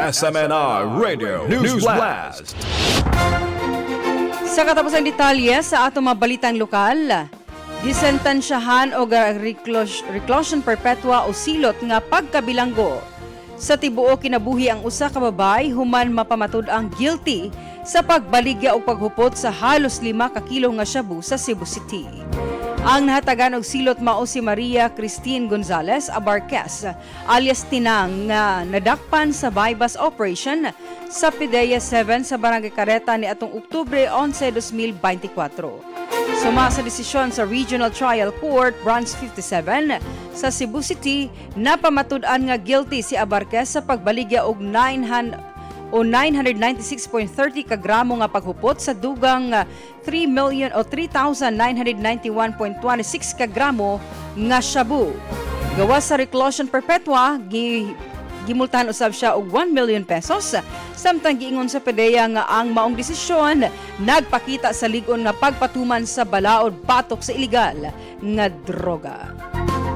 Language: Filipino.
SMNR Radio News Blast. Sa katapusang detalye sa atong mga balitang lokal, disentensyahan o reclusion perpetua o silot nga pagkabilanggo. Sa tibuo kinabuhi ang usa ka babay human mapamatud ang guilty sa pagbaligya o paghupot sa halos 5 ka kilo nga shabu sa Cebu City. Ang nahatagan og silot mao si Maria Christine Gonzalez Abarquez alias Tinang nga nadakpan sa bypass operation sa PDEA 7 sa Barangay Careta ni atong Oktubre 11, 2024. Suma sa desisyon sa Regional Trial Court Branch 57 sa Cebu City, napamatud-an nga guilty si Abarquez sa pagbaligya og 996.30 ka gramo nga paghupot sa dugang 3,991.26 ka gramo nga shabu. Gawas sa reclusion perpetua, gimultahan usab siya og 1 million pesos. Samtang giingon sa PDEA nga ang maong desisyon nagpakita sa lig-on nga pagpatuman sa balaod patok sa ilegal nga droga.